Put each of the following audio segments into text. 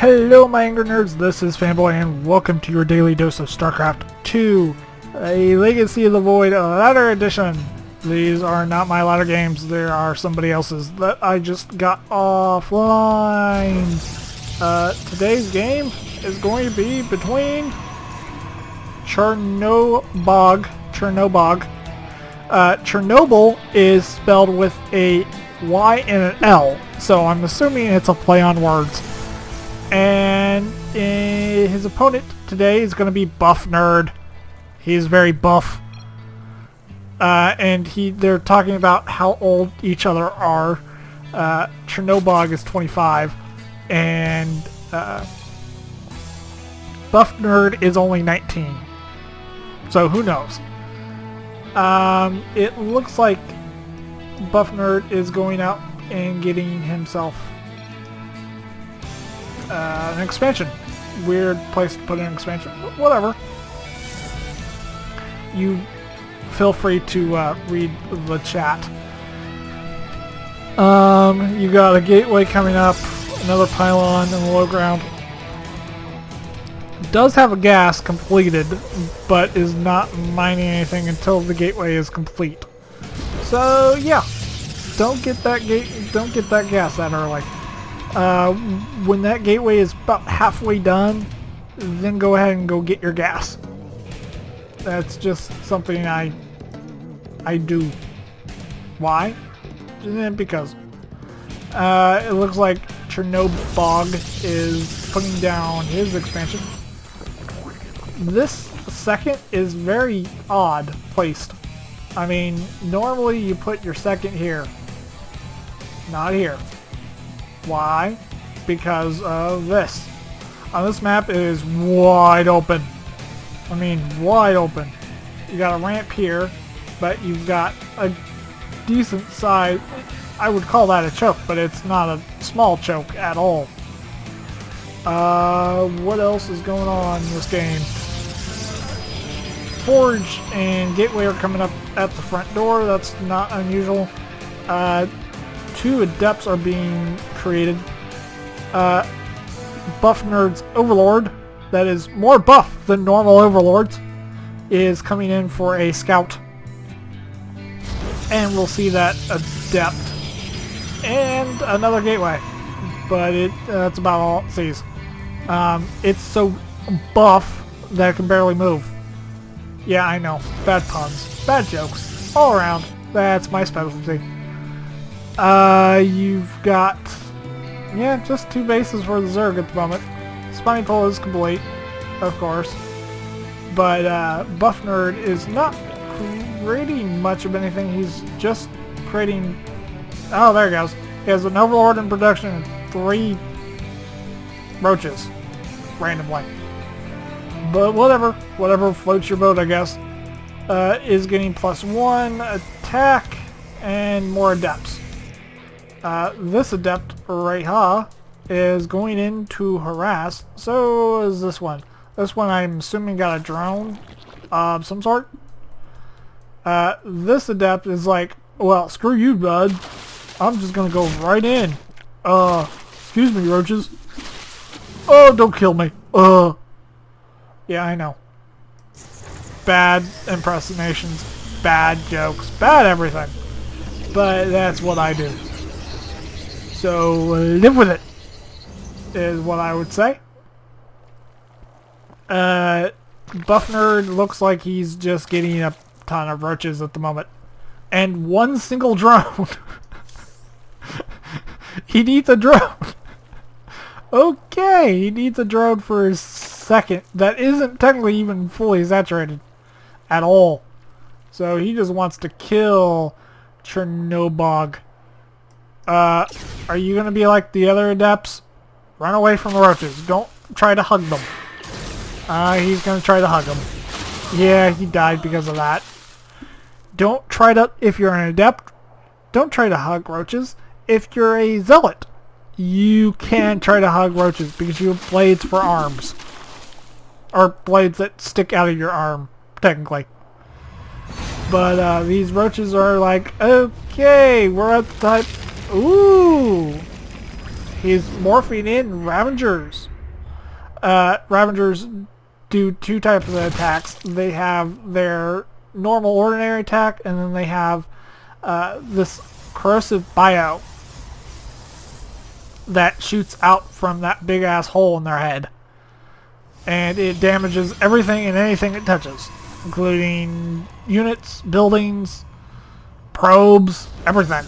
Hello my angry nerds, this is Fanboy and welcome to your daily dose of Starcraft 2, a Legacy of the Void ladder edition. These are not my ladder games, they are somebody else's that I just got offline. Today's game is going to be between Chernobog. Chernobyl is spelled with a Y and an L, so I'm assuming it's a play on words. And his opponent today is going to be buffnerd. He's very buff. And they're talking about how old each other are. Chernobog is 25 and buffnerd is only 19. So who knows? It looks like buffnerd is going out and getting himself an expansion. Weird place to put an expansion, but whatever. You feel free to read the chat. You got a gateway coming up, another pylon in the low ground. Does have a gas completed, but is not mining anything until the gateway is complete. So yeah, don't get that gas that early. When that gateway is about halfway done, then go ahead and go get your gas. That's just something I do. Why? Because it looks like Chernobog is putting down his expansion. This second is very odd placed. I mean, normally you put your second here, not here. Why? Because of this. On this map it is wide open. I mean, wide open. You got a ramp here, but you've got a decent size. I would call that a choke, but it's not a small choke at all. What else is going on in this game? Forge and Gateway are coming up at the front door. That's not unusual. 2 adepts are being created. Buffnerd's Overlord, that is more buff than normal Overlords, is coming in for a scout. And we'll see that adept. And another gateway. But that's about all it sees. It's so buff that it can barely move. Yeah, I know. Bad puns. Bad jokes. All around. That's my specialty. You've got, yeah, just 2 bases for the Zerg at the moment. Spiny Pole is complete, of course. But buffnerd is not creating much of anything. He's just creating... Oh, there he goes. He has an Overlord in production and 3 roaches. Randomly. But whatever floats your boat, I guess. Is getting +1 attack and more adepts. This adept, Reha, is going in to harass. So is this one. This one I'm assuming got a drone of some sort. This adept is like, well, screw you, bud. I'm just gonna go right in. Excuse me, roaches. Oh, don't kill me. Yeah, I know. Bad impersonations, bad jokes, bad everything. But that's what I do. So live with it, is what I would say. Buffnerd looks like he's just getting a ton of roaches at the moment. And 1 single drone. He needs a drone. Okay, he needs a drone for his second. That isn't technically even fully saturated at all. So he just wants to kill Chernobog. Are you gonna be like the other adepts? Run away from the roaches. Don't try to hug them. He's gonna try to hug them. Yeah, he died because of that. Don't try to, if you're an adept, don't try to hug roaches. If you're a zealot, you can try to hug roaches because you have blades for arms. Or blades that stick out of your arm, technically. But these roaches are like, okay, we're at the type... Ooh! He's morphing in Ravengers. Ravagers do two types of attacks. They have their normal ordinary attack, and then they have this corrosive bio that shoots out from that big ass hole in their head. And it damages everything and anything it touches, including units, buildings, probes, everything.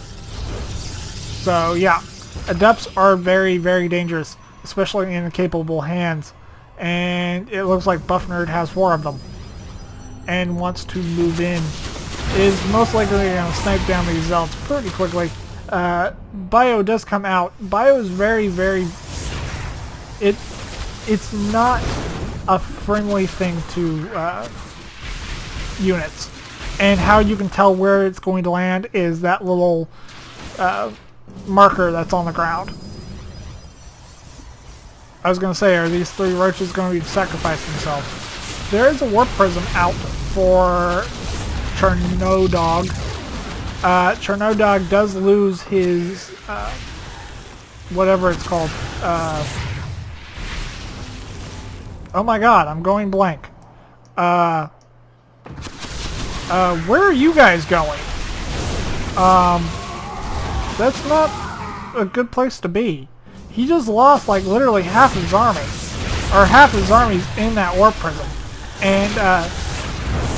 So yeah, adepts are very, very dangerous, especially in capable hands. And it looks like buffnerd has 4 of them and wants to move in. Is most likely going to snipe down these zealots pretty quickly. Bio does come out. Bio is very, very... It's not a friendly thing to units. And how you can tell where it's going to land is that little marker that's on the ground. I was going to say, are these 3 roaches going to be sacrificing themselves? There is a warp prism out for Chernobog. Chernobog does lose his, whatever it's called. Oh my god, I'm going blank. Where are you guys going? That's not a good place to be. He just lost like literally half his army. Or half his army's in that warp prism. And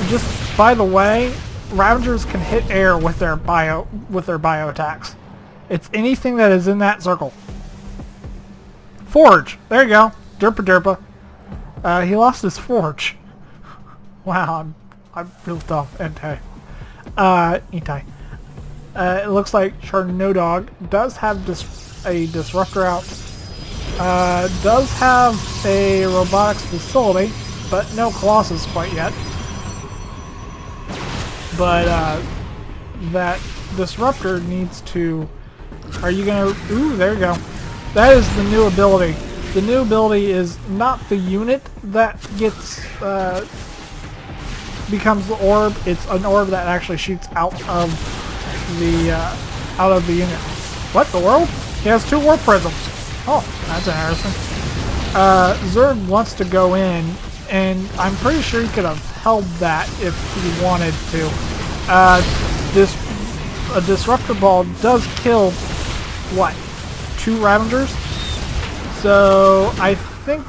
just by the way, Ravagers can hit air with their bio attacks. It's anything that is in that circle. Forge! There you go. Derpa derpa. He lost his forge. Wow, I'm real dumb. Anti. It looks like Chernobog does have a disruptor out. Does have a robotics facility, but no Colossus quite yet. But that disruptor needs to... Are you gonna... Ooh, there you go. That is the new ability. The new ability is not the unit that gets... becomes the orb. It's an orb that actually shoots out of the unit. What, the world? He has 2 warp prisms. Oh, that's interesting. Zerg wants to go in, and I'm pretty sure he could have held that if he wanted to. A disruptor ball does kill, what, 2 Ravagers? So I think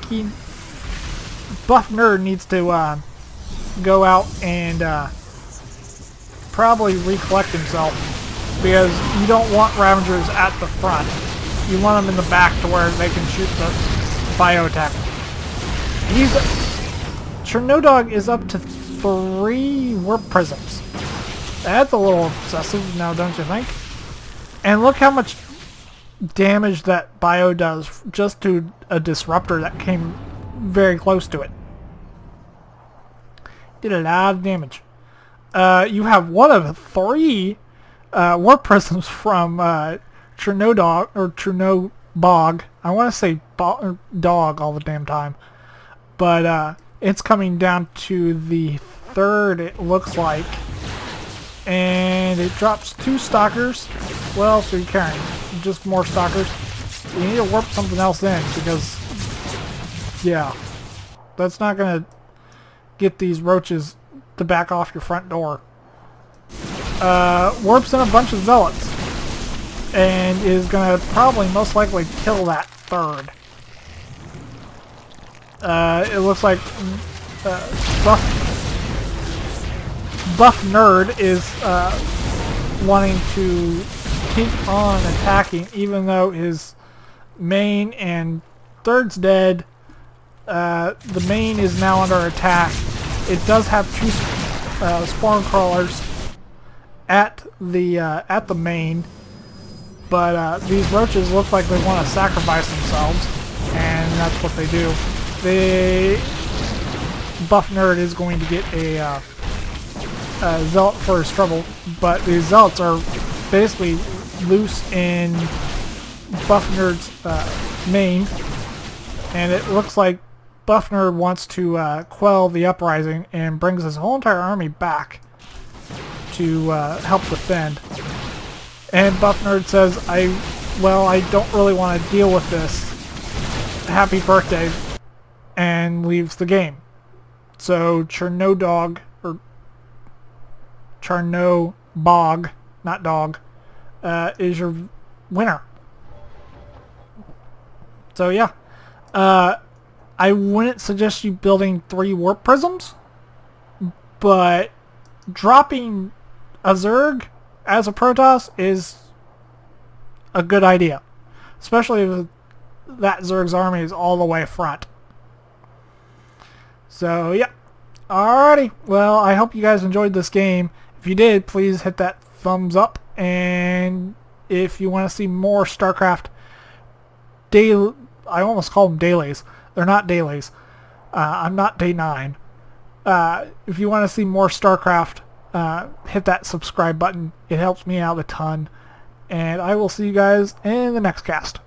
buffnerd needs to go out and probably recollect himself, because you don't want Ravagers at the front. You want them in the back to where they can shoot the bio attack. Chernobog is up to 3 warp prisms. That's a little excessive now, don't you think? And look how much damage that bio does just to a disruptor that came very close to it. Did a lot of damage. You have 1 of 3 warp prisms from Chernobog, or Chernobog. I want to say dog all the damn time. But it's coming down to the 3rd, it looks like. And it drops 2 stalkers. What else are you carrying? Just more stalkers? You need to warp something else in, because... yeah. That's not going to get these roaches to back off your front door. Warps in a bunch of zealots. And is going to probably most likely kill that 3rd. It looks like buffnerd is wanting to keep on attacking, even though his main and 3rd's dead. The main is now under attack. It does have 2 spawn crawlers at the main, but these roaches look like they want to sacrifice themselves, and that's what they do. Buffnerd is going to get a zealot for his trouble, but these zealots are basically loose in buffnerd's main, and it looks like buffnerd wants to quell the uprising and brings his whole entire army back to help defend. And buffnerd says, I don't really want to deal with this. Happy birthday, and leaves the game. So Chernobog, or Chernobog, not dog, is your winner. So yeah, I wouldn't suggest you building 3 warp prisms, but dropping a Zerg as a Protoss is a good idea, especially if that Zerg's army is all the way front. So yeah, alrighty, well, I hope you guys enjoyed this game. If you did, please hit that thumbs up, and if you want to see more StarCraft daily, I almost call them dailies, they're not dailies, I'm not day 9. If you want to see more StarCraft, hit that subscribe button. It helps me out a ton. And I will see you guys in the next cast.